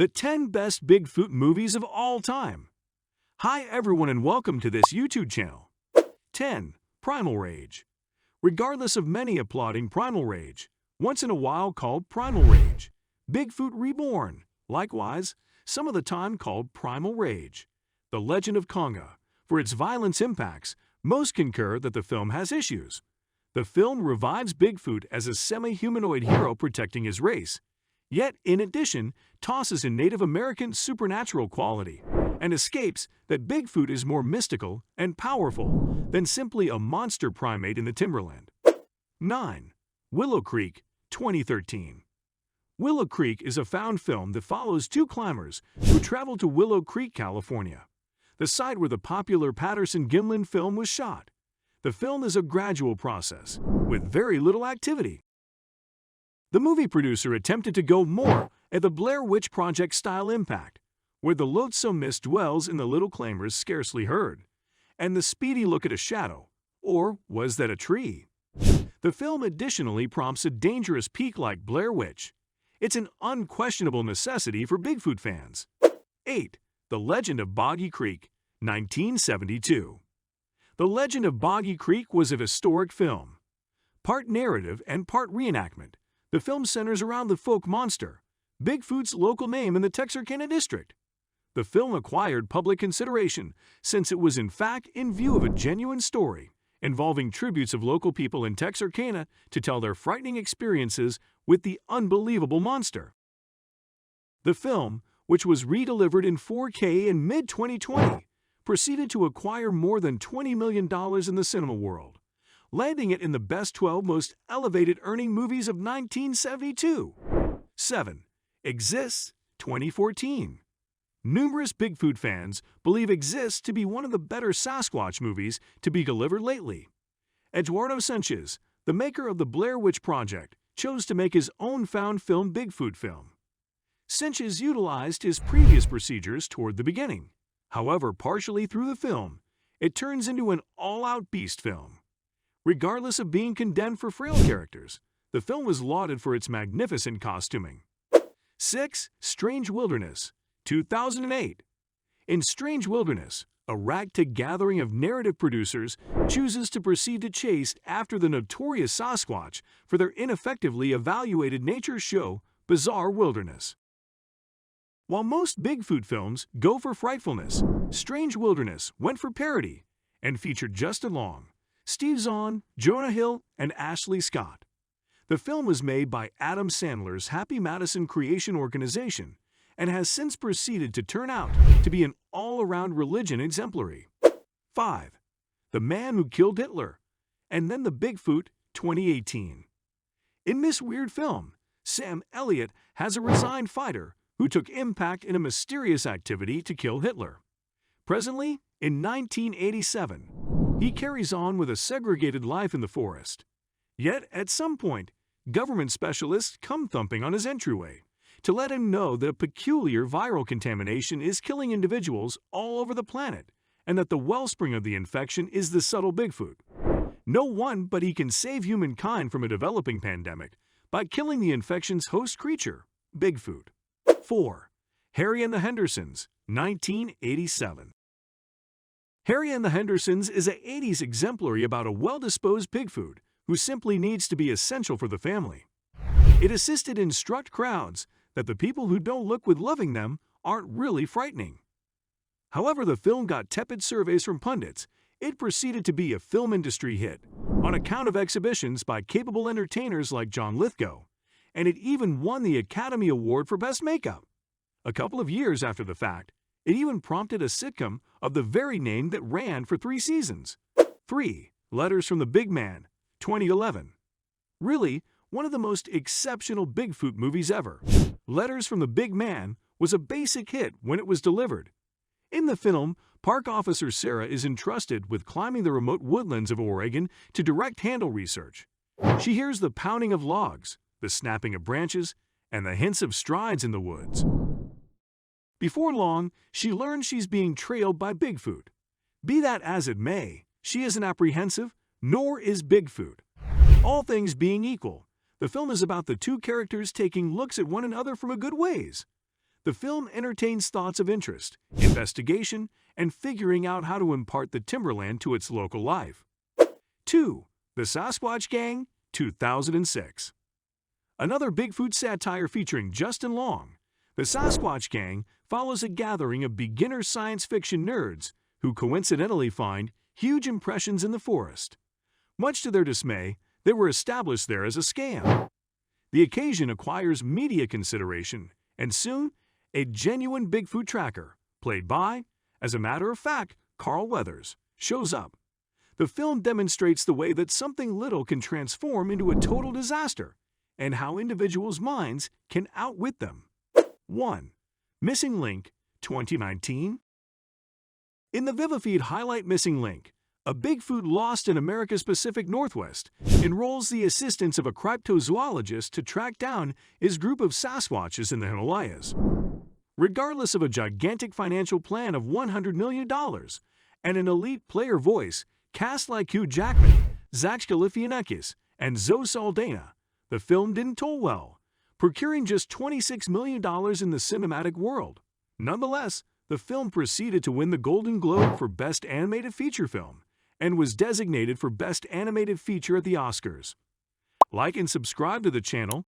The 10 best Bigfoot movies of all time. Hi everyone and welcome to this YouTube channel. 10. Primal Rage. Regardless of many applauding Primal Rage, once in a while called Primal Rage, Bigfoot Reborn, likewise, some of the time called Primal Rage. The Legend of Conga. For its violence impacts, most concur that the film has issues. The film revives Bigfoot as a semi-humanoid hero protecting his race, yet in addition tosses in Native American supernatural quality and escapes that Bigfoot is more mystical and powerful than simply a monster primate in the timberland. 9. Willow Creek, 2013. Willow Creek is a found film that follows two climbers who travel to Willow Creek, California, the site where the popular Patterson-Gimlin film was shot. The film is a gradual process, with very little activity. The movie producer attempted to go more at the Blair Witch Project style impact, where the loathsome mist dwells in the little claimers scarcely heard, and the speedy look at a shadow, or was that a tree? The film additionally prompts a dangerous peak like Blair Witch. It's an unquestionable necessity for Bigfoot fans. 8. The Legend of Boggy Creek, 1972. The Legend of Boggy Creek was a historic film. Part narrative and part reenactment, the film centers around the folk monster, Bigfoot's local name in the Texarkana district. The film acquired public consideration since it was in fact in view of a genuine story involving tributes of local people in Texarkana to tell their frightening experiences with the unbelievable monster. The film, which was redelivered in 4K in mid-2020, proceeded to acquire more than $20 million in the cinema world, landing it in the best 12 most elevated earning movies of 1972. 7. Exists, 2014. Numerous Bigfoot fans believe Exists to be one of the better Sasquatch movies to be delivered lately. Eduardo Sanchez, the maker of the Blair Witch Project, chose to make his own found film Bigfoot film. Sanchez utilized his previous procedures toward the beginning. However, partially through the film, it turns into an all-out beast film. Regardless of being condemned for frail characters, the film was lauded for its magnificent costuming. 6. Strange Wilderness, 2008. In Strange Wilderness, a ragtag gathering of narrative producers chooses to proceed to chase after the notorious Sasquatch for their ineffectively evaluated nature show, Bizarre Wilderness. While most Bigfoot films go for frightfulness, Strange Wilderness went for parody and featured Justin Long, Steve Zahn, Jonah Hill, and Ashley Scott. The film was made by Adam Sandler's Happy Madison Creation Organization and has since proceeded to turn out to be an all-around religion exemplary. 5. The Man Who Killed Hitler, and Then the Bigfoot, 2018. In this weird film, Sam Elliott has a resigned fighter who took impact in a mysterious activity to kill Hitler. Presently, in 1987, he carries on with a segregated life in the forest. Yet, at some point, government specialists come thumping on his entryway to let him know that a peculiar viral contamination is killing individuals all over the planet and that the wellspring of the infection is the subtle Bigfoot. No one but he can save humankind from a developing pandemic by killing the infection's host creature, Bigfoot. 4. Harry and the Hendersons, 1987. Harry and the Hendersons is a 80s exemplary about a well-disposed Bigfoot who simply needs to be essential for the family. It assisted instruct crowds that the people who don't look with loving them aren't really frightening. However, the film got tepid surveys from pundits. It proceeded to be a film industry hit on account of exhibitions by capable entertainers like John Lithgow, and it even won the Academy Award for Best Makeup. A couple of years after the fact, it even prompted a sitcom of the very name that ran for 3 seasons. 3. Letters from the Big Man, 2011. Really, one of the most exceptional Bigfoot movies ever. Letters from the Big Man was a basic hit when it was delivered. In the film, Park Officer Sarah is entrusted with climbing the remote woodlands of Oregon to direct handle research. She hears the pounding of logs, the snapping of branches, and the hints of strides in the woods. Before long, she learns she's being trailed by Bigfoot. Be that as it may, she isn't apprehensive, nor is Bigfoot. All things being equal, the film is about the two characters taking looks at one another from a good ways. The film entertains thoughts of interest, investigation, and figuring out how to impart the timberland to its local life. 2. The Sasquatch Gang, 2006. Another Bigfoot satire featuring Justin Long. The Sasquatch Gang follows a gathering of beginner science fiction nerds who coincidentally find huge impressions in the forest. Much to their dismay, they were established there as a scam. The occasion acquires media consideration, and soon, a genuine Bigfoot tracker, played by, as a matter of fact, Carl Weathers, shows up. The film demonstrates the way that something little can transform into a total disaster, and how individuals' minds can outwit them. 1. Missing Link, 2019. In the Vivifeed highlight Missing Link, a Bigfoot lost in America's Pacific Northwest enrolls the assistance of a cryptozoologist to track down his group of Sasquatches in the Himalayas. Regardless of a gigantic financial plan of $100 million and an elite player voice cast like Hugh Jackman, Zach Galifianakis, and Zoe Saldana, the film didn't toll well, procuring just $26 million in the cinematic world. Nonetheless, the film proceeded to win the Golden Globe for Best Animated Feature Film and was designated for Best Animated Feature at the Oscars. Like and subscribe to the channel